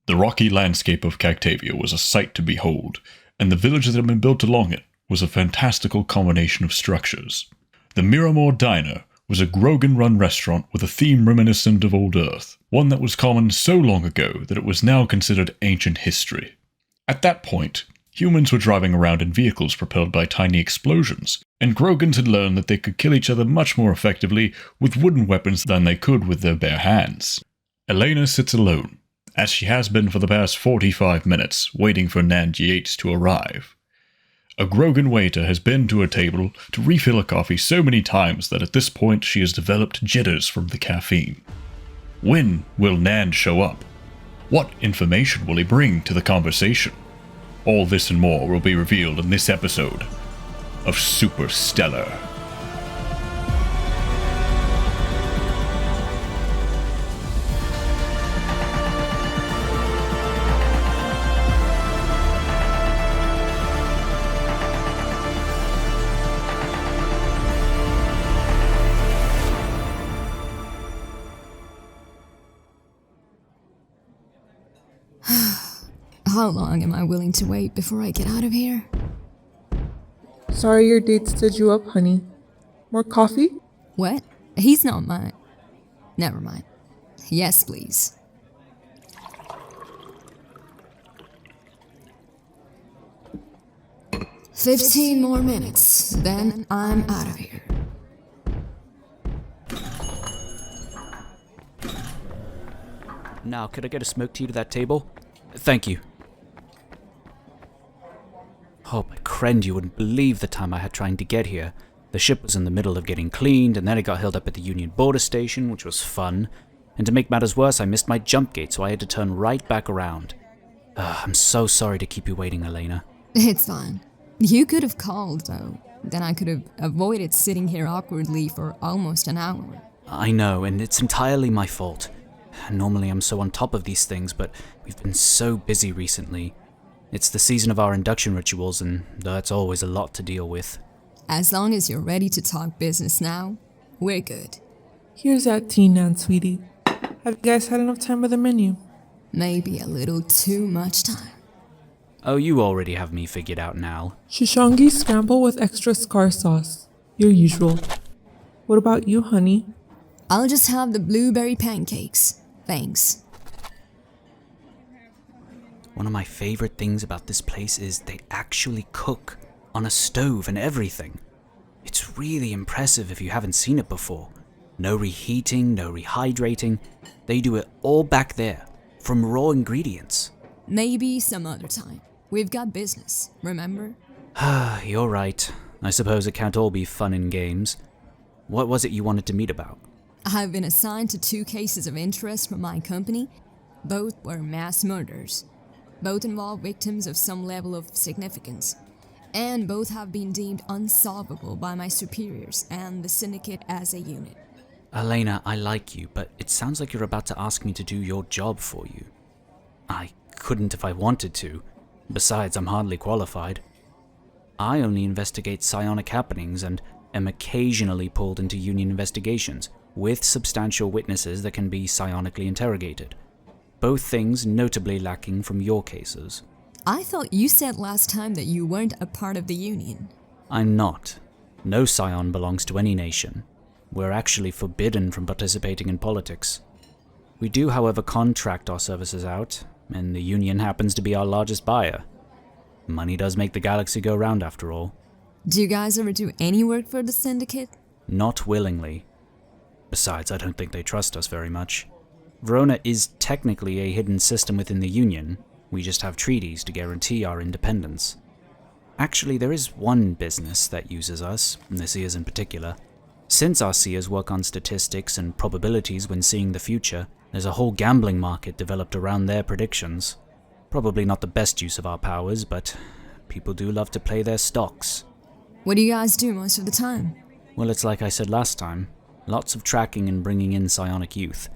The rocky landscape of Cactavia was a sight to behold, and the village that had been built along it was a fantastical combination of structures. The Miramore Diner was a Grogun-run restaurant with a theme reminiscent of old Earth, one that was common so long ago that it was now considered ancient history. At that point, humans were driving around in vehicles propelled by tiny explosions, and Grogans had learned that they could kill each other much more effectively with wooden weapons than they could with their bare hands. Elena sits alone, as she has been for the past 45 minutes, waiting for Nand Yates to arrive. A Grogun Waiter has been to her table to refill her coffee so many times that at this point she has developed jitters from the caffeine. When will Nand show up? What information will he bring to the conversation? All this and more will be revealed in this episode of Superstellar. How long am I willing to wait before I get out of here? Sorry your date stood you up, honey. More coffee? What? He's not mine. Never mind. Yes, please. "15 more minutes, then I'm out of here." Now, could I get a smoked tea to that table? Thank you. Oh, but Krend, you wouldn't believe the time I had trying to get here. The ship was in the middle of getting cleaned, and then it got held up at the Union border station, which was fun. And to make matters worse, I missed my jump gate, so I had to turn right back around. I'm so sorry to keep you waiting, Elena. It's fine. You could have called, though. Then I could have avoided sitting here awkwardly for almost an hour. I know, and it's entirely my fault. Normally I'm so on top of these things, but we've been so busy recently. It's the season of our induction rituals, and that's always a lot to deal with. As long as you're ready to talk business now, we're good. Here's that tea, Nan, sweetie. Have you guys had enough time with the menu? Maybe a little too much time. Oh, you already have me figured out now. Shishangi scramble with extra scar sauce. Your usual. What about you, honey? I'll just have the blueberry pancakes. Thanks. One of my favorite things about this place is they actually cook on a stove and everything. It's really impressive if you haven't seen it before. No reheating, no rehydrating. They do it all back there, from raw ingredients. Maybe some other time. We've got business, remember? You're right. I suppose it can't all be fun and games. What was it you wanted to meet about? I've been assigned to 2 cases of interest from my company. Both were mass murders. Both involve victims of some level of significance. And both have been deemed unsolvable by my superiors and the Syndicate as a unit. Elena, I like you, but it sounds like you're about to ask me to do your job for you. I couldn't if I wanted to. Besides, I'm hardly qualified. I only investigate psionic happenings and am occasionally pulled into Union investigations, with substantial witnesses that can be psionically interrogated. Both things notably lacking from your cases. I thought you said last time that you weren't a part of the Union. I'm not. No psion belongs to any nation. We're actually forbidden from participating in politics. We do, however, contract our services out, and the Union happens to be our largest buyer. Money does make the galaxy go round, after all. Do you guys ever do any work for the Syndicate? Not willingly. Besides, I don't think they trust us very much. Verona is technically a hidden system within the Union. We just have treaties to guarantee our independence. Actually, there is one business that uses us, the Seers in particular. Since our Seers work on statistics and probabilities when seeing the future, there's a whole gambling market developed around their predictions. Probably not the best use of our powers, but people do love to play their stocks. What do you guys do most of the time? Well, it's like I said last time. Lots of tracking and bringing in psionic youth.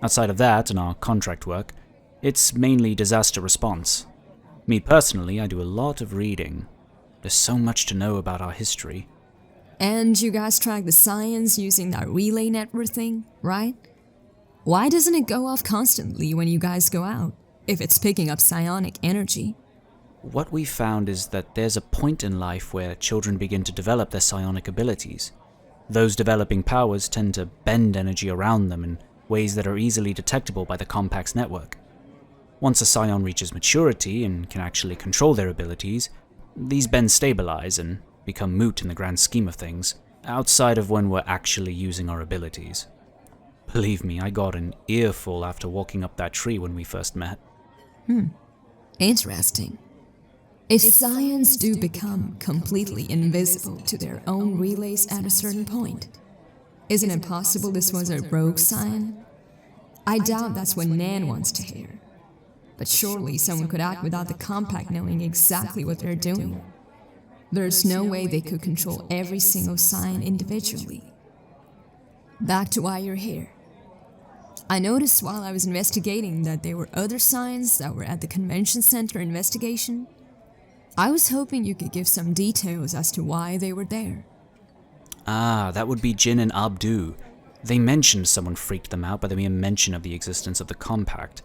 Outside of that and our contract work, it's mainly disaster response. Me personally, I do a lot of reading. There's so much to know about our history. And you guys track the science using that relay network thing, right? Why doesn't it go off constantly when you guys go out? if it's picking up psionic energy. What we found is that there's a point in life where children begin to develop their psionic abilities. Those developing powers tend to bend energy around them in ways that are easily detectable by the Compact's network. Once a scion reaches maturity and can actually control their abilities, these bends stabilize and become moot in the grand scheme of things, outside of when we're actually using our abilities. Believe me, I got an earful after walking up that tree when we first met. Interesting. If scions do become completely invisible to their own relays at a certain point, isn't it possible this was a rogue scion? I doubt that's what Nan wants to hear. But surely someone could act without the Compact knowing exactly what they're doing. There's no way they could control every single scion individually. Back to why you're here. I noticed while I was investigating that there were other scions that were at the convention center investigation. I was hoping you could give some details as to why they were there. Ah, that would be Jin and Abdu. They mentioned someone freaked them out by the mere mention of the existence of the Compact.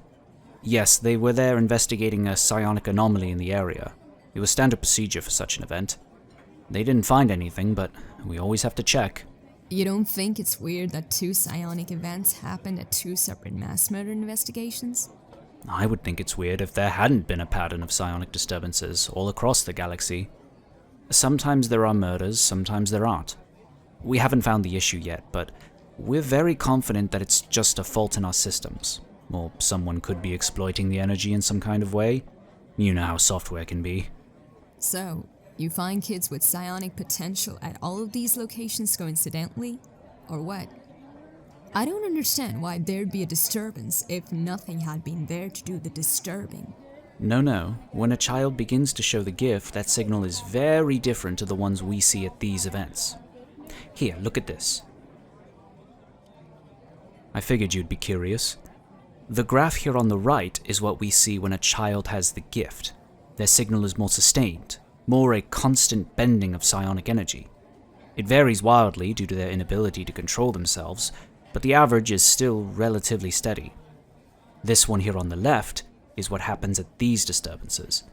Yes, they were there investigating a psionic anomaly in the area. It was standard procedure for such an event. They didn't find anything, but we always have to check. You don't think it's weird that 2 psionic events happened at 2 separate mass murder investigations? I would think it's weird if there hadn't been a pattern of psionic disturbances all across the galaxy. Sometimes there are murders, sometimes there aren't. We haven't found the issue yet, but we're very confident that it's just a fault in our systems. Or someone could be exploiting the energy in some kind of way. You know how software can be. So, you find kids with psionic potential at all of these locations coincidentally? Or what? I don't understand why there'd be a disturbance if nothing had been there to do the disturbing. No. When a child begins to show the gift, that signal is very different to the ones we see at these events. Here, look at this. I figured you'd be curious. The graph here on the right is what we see when a child has the gift. Their signal is more sustained, more a constant bending of psionic energy. It varies wildly due to their inability to control themselves, but the average is still relatively steady. This one here on the left is what happens at these disturbances.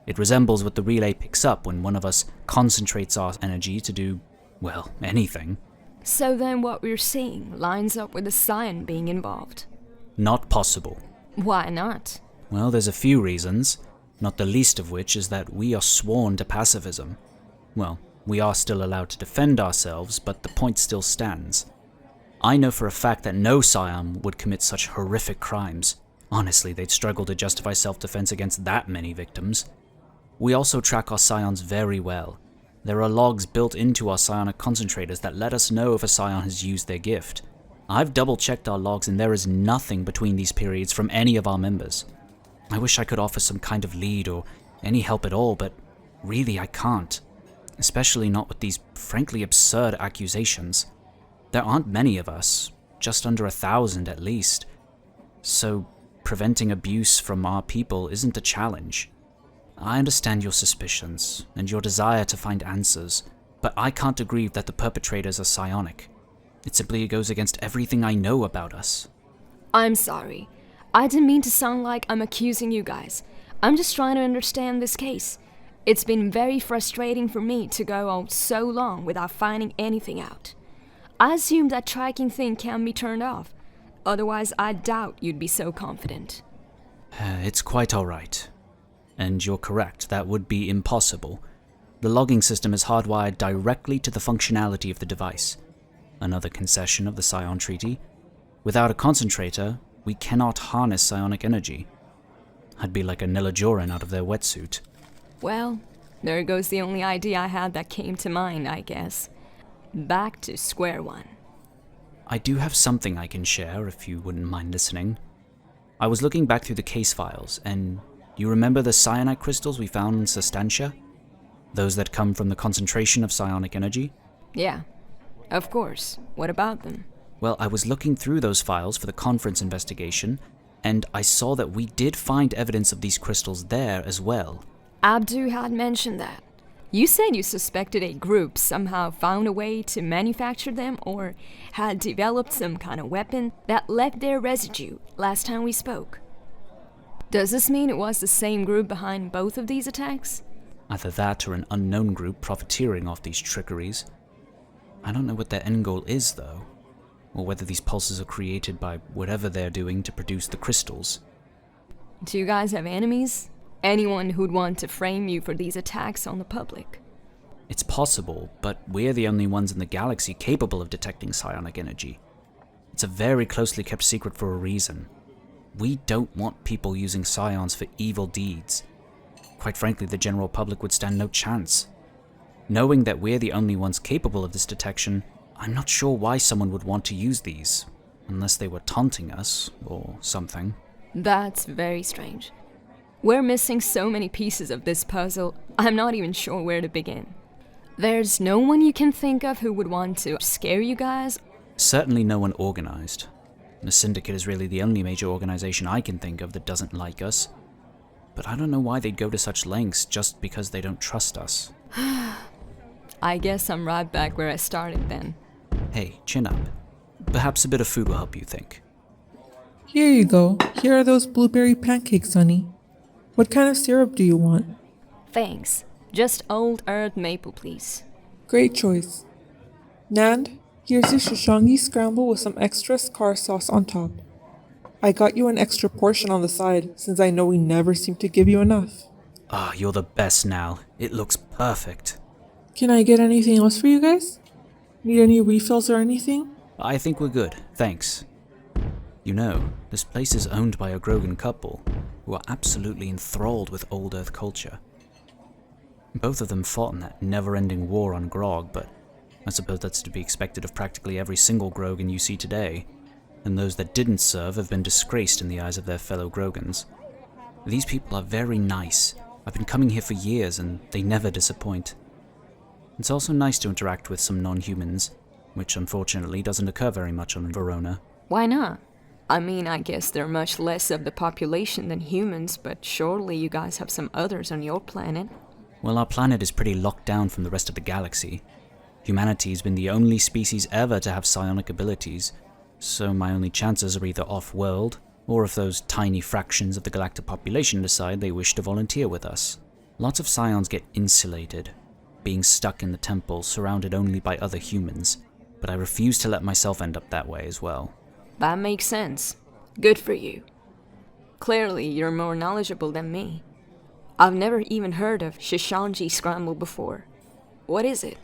It resembles what the relay picks up when one of us concentrates our energy to do, well, anything. So then what we're seeing lines up with the scion being involved. Not possible. Why not? Well, there's a few reasons, not the least of which is that we are sworn to pacifism. Well, we are still allowed to defend ourselves, but the point still stands. I know for a fact that no scion would commit such horrific crimes. Honestly, they'd struggle to justify self-defense against that many victims. We also track our scions very well. There are logs built into our psionic concentrators that let us know if a scion has used their gift. I've double-checked our logs and there is nothing between these periods from any of our members. I wish I could offer some kind of lead or any help at all, but really I can't. Especially not with these frankly absurd accusations. There aren't many of us, just under 1,000 at least. So preventing abuse from our people isn't a challenge. I understand your suspicions and your desire to find answers, but I can't agree that the perpetrators are psionic. It simply goes against everything I know about us. I'm sorry. I didn't mean to sound like I'm accusing you guys. I'm just trying to understand this case. It's been very frustrating for me to go on so long without finding anything out. I assume that tracking thing can be turned off. Otherwise, I doubt you'd be so confident. It's quite alright. And you're correct, that would be impossible. The logging system is hardwired directly to the functionality of the device. Another concession of the Scion Treaty. Without a concentrator, we cannot harness psionic energy. I'd be like a Nelajoran out of their wetsuit. Well, there goes the only idea I had that came to mind, I guess. Back to square one. I do have something I can share, if you wouldn't mind listening. I was looking back through the case files, and you remember the cyanide crystals we found in Sustantia? Those that come from the concentration of psionic energy? Yeah, of course. What about them? Well, I was looking through those files for the conference investigation, and I saw that we did find evidence of these crystals there as well. Abdu had mentioned that. You said you suspected a group somehow found a way to manufacture them or had developed some kind of weapon that left their residue last time we spoke. Does this mean it was the same group behind both of these attacks? Either that or an unknown group profiteering off these trickeries. I don't know what their end goal is, though, or whether these pulses are created by whatever they're doing to produce the crystals. Do you guys have enemies? Anyone who'd want to frame you for these attacks on the public? It's possible, but we're the only ones in the galaxy capable of detecting psionic energy. It's a very closely kept secret for a reason. We don't want people using psions for evil deeds. Quite frankly, the general public would stand no chance. Knowing that we're the only ones capable of this detection, I'm not sure why someone would want to use these, unless they were taunting us, or something. That's very strange. We're missing so many pieces of this puzzle, I'm not even sure where to begin. There's no one you can think of who would want to scare you guys? Certainly no one organized. The Syndicate is really the only major organization I can think of that doesn't like us. But I don't know why they'd go to such lengths just because they don't trust us. I guess I'm right back where I started then. Hey, chin up. Perhaps a bit of food will help you think. Here you go. Here are those blueberry pancakes, honey. What kind of syrup do you want? Thanks. Just old earth maple, please. Great choice. Nand, here's your Shoshangi scramble with some extra scar sauce on top. I got you an extra portion on the side, since I know we never seem to give you enough. Ah, you're the best, Nal. It looks perfect. Can I get anything else for you guys? Need any refills or anything? I think we're good, thanks. You know, this place is owned by a Grogun couple, who are absolutely enthralled with old Earth culture. Both of them fought in that never-ending war on Grog, but I suppose that's to be expected of practically every single Grogun you see today, and those that didn't serve have been disgraced in the eyes of their fellow Grogans. These people are very nice. I've been coming here for years, and they never disappoint. It's also nice to interact with some non-humans, which unfortunately doesn't occur very much on Verona. Why not? I mean, I guess they're much less of the population than humans, but surely you guys have some others on your planet. Well, our planet is pretty locked down from the rest of the galaxy. Humanity's been the only species ever to have psionic abilities, so my only chances are either off-world, or if those tiny fractions of the galactic population decide they wish to volunteer with us. Lots of psions get insulated, being stuck in the temple, surrounded only by other humans, but I refuse to let myself end up that way as well. That makes sense. Good for you. Clearly, you're more knowledgeable than me. I've never even heard of Shoshangi scramble before. What is it?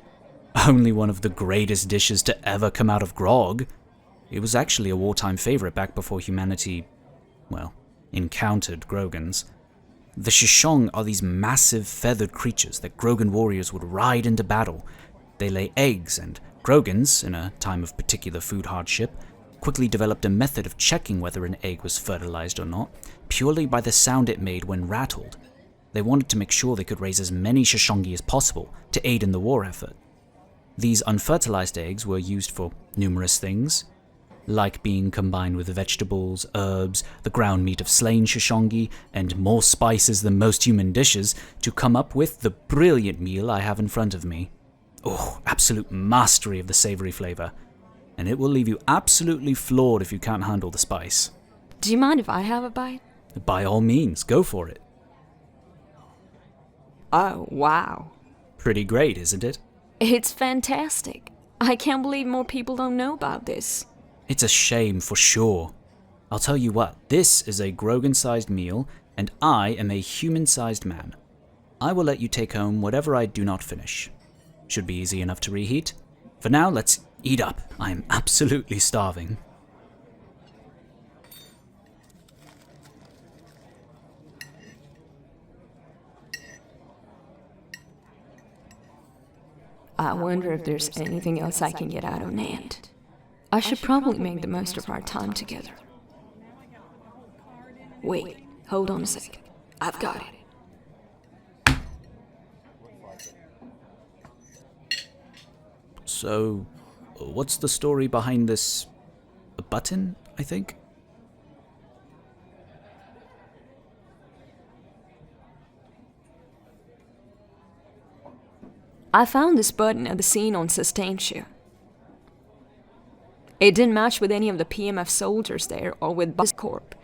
Only one of the greatest dishes to ever come out of Grog. It was actually a wartime favorite back before humanity, well, encountered Grogans. The Shishong are these massive feathered creatures that Grogun warriors would ride into battle. They lay eggs, and Grogans, in a time of particular food hardship, quickly developed a method of checking whether an egg was fertilized or not, purely by the sound it made when rattled. They wanted to make sure they could raise as many Shoshangi as possible to aid in the war effort. These unfertilized eggs were used for numerous things, like being combined with vegetables, herbs, the ground meat of slain Shoshangi, and more spices than most human dishes to come up with the brilliant meal I have in front of me. Oh, absolute mastery of the savory flavor. And it will leave you absolutely floored if you can't handle the spice. Do you mind if I have a bite? By all means, go for it. Oh, wow. Pretty great, isn't it? It's fantastic. I can't believe more people don't know about this. It's a shame for sure. I'll tell you what, this is a Grogan-sized meal, and I am a human-sized man. I will let you take home whatever I do not finish. Should be easy enough to reheat. For now, let's eat up. I am absolutely starving. I wonder if there's anything else I can get out of Nand. I should probably make the most of our time together. Wait, hold on a second. I've got it. So, what's the story behind this button, I think? I found this button at the scene on Sustainship. It didn't match with any of the PMF soldiers there or with Bus Corp.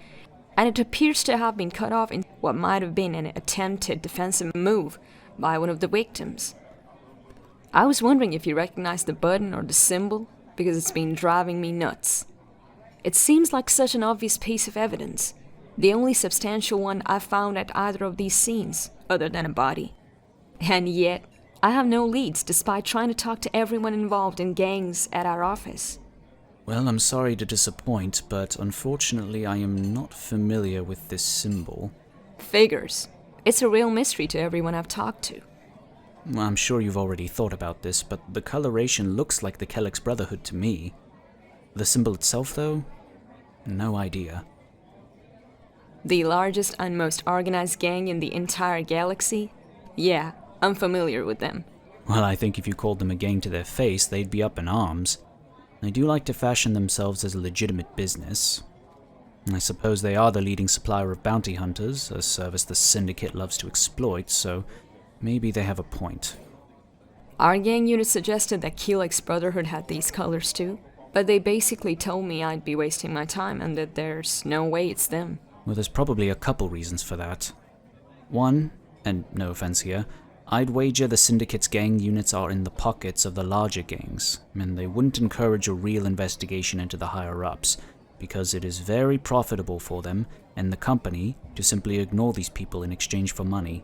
and it appears to have been cut off in what might have been an attempted defensive move by one of the victims. I was wondering if you recognized the button or the symbol, because it's been driving me nuts. It seems like such an obvious piece of evidence, the only substantial one I've found at either of these scenes, other than a body. And yet, I have no leads despite trying to talk to everyone involved in gangs at our office. Well, I'm sorry to disappoint, but unfortunately I am not familiar with this symbol. Figures. It's a real mystery to everyone I've talked to. Well, I'm sure you've already thought about this, but the coloration looks like the Kellex Brotherhood to me. The symbol itself, though? No idea. The largest and most organized gang in the entire galaxy? Yeah, I'm familiar with them. Well, I think if you called them a gang to their face, they'd be up in arms. They do like to fashion themselves as a legitimate business. I suppose they are the leading supplier of bounty hunters, a service the Syndicate loves to exploit, so maybe they have a point. Our gang unit suggested that Kellex Brotherhood had these colors too, but they basically told me I'd be wasting my time and that there's no way it's them. Well, there's probably a couple reasons for that. One, and no offense here, I'd wager the Syndicate's gang units are in the pockets of the larger gangs, and they wouldn't encourage a real investigation into the higher-ups, because it is very profitable for them and the company to simply ignore these people in exchange for money.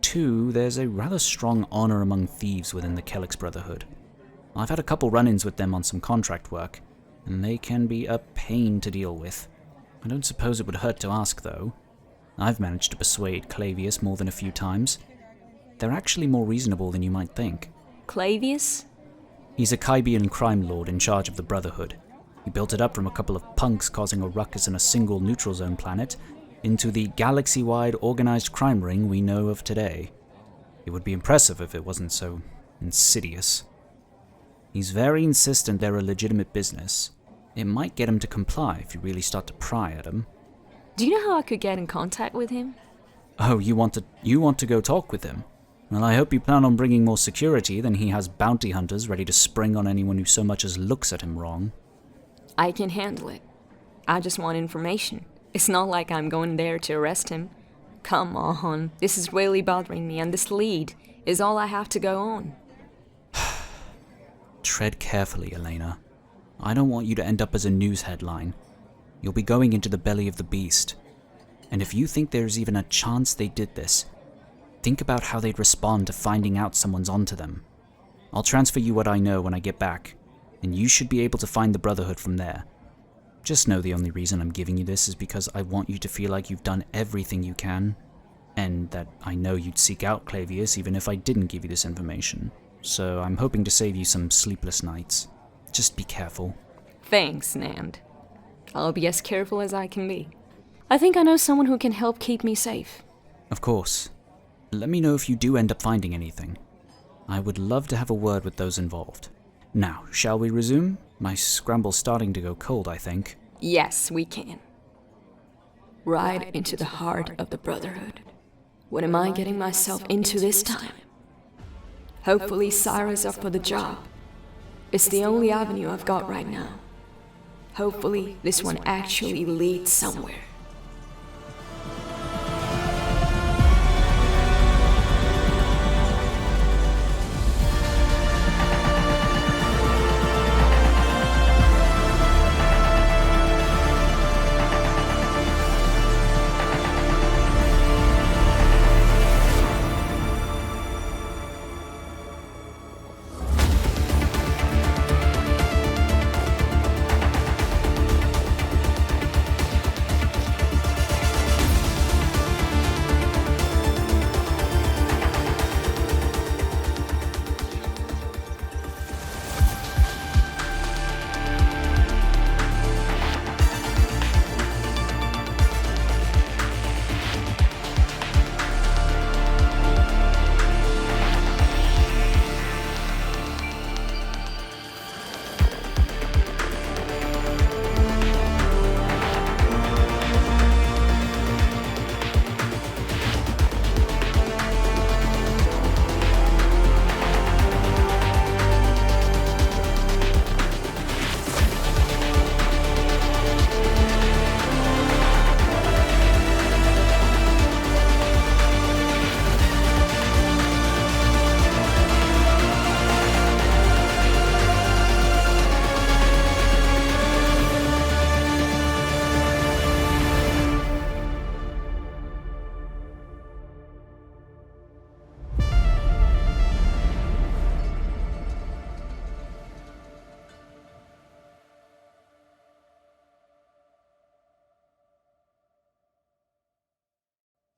Two, there's a rather strong honor among thieves within the Kellex Brotherhood. I've had a couple run-ins with them on some contract work, and they can be a pain to deal with. I don't suppose it would hurt to ask, though. I've managed to persuade Clavius more than a few times. They're actually more reasonable than you might think. Clavius? He's a Kybian crime lord in charge of the Brotherhood. He built it up from a couple of punks causing a ruckus in a single neutral zone planet into the galaxy-wide organized crime ring we know of today. It would be impressive if it wasn't so insidious. He's very insistent they're a legitimate business. It might get him to comply if you really start to pry at him. Do you know how I could get in contact with him? Oh, you want to go talk with him? Well, I hope you plan on bringing more security than he has bounty hunters ready to spring on anyone who so much as looks at him wrong. I can handle it. I just want information. It's not like I'm going there to arrest him. Come on, this is really bothering me, and this lead is all I have to go on. Tread carefully, Elena. I don't want you to end up as a news headline. You'll be going into the belly of the beast. And if you think there's even a chance they did this, think about how they'd respond to finding out someone's onto them. I'll transfer you what I know when I get back, and you should be able to find the Brotherhood from there. Just know the only reason I'm giving you this is because I want you to feel like you've done everything you can, and that I know you'd seek out Clavius even if I didn't give you this information. So I'm hoping to save you some sleepless nights. Just be careful. Thanks, Nand. I'll be as careful as I can be. I think I know someone who can help keep me safe. Of course. Let me know if you do end up finding anything. I would love to have a word with those involved. Now, shall we resume? My scramble's starting to go cold, I think. Yes, we can. Right into the heart of the Brotherhood. What am I getting myself into this time? Hopefully Syra's up for the job. It's the only avenue I've got right now. Hopefully this one actually leads somewhere.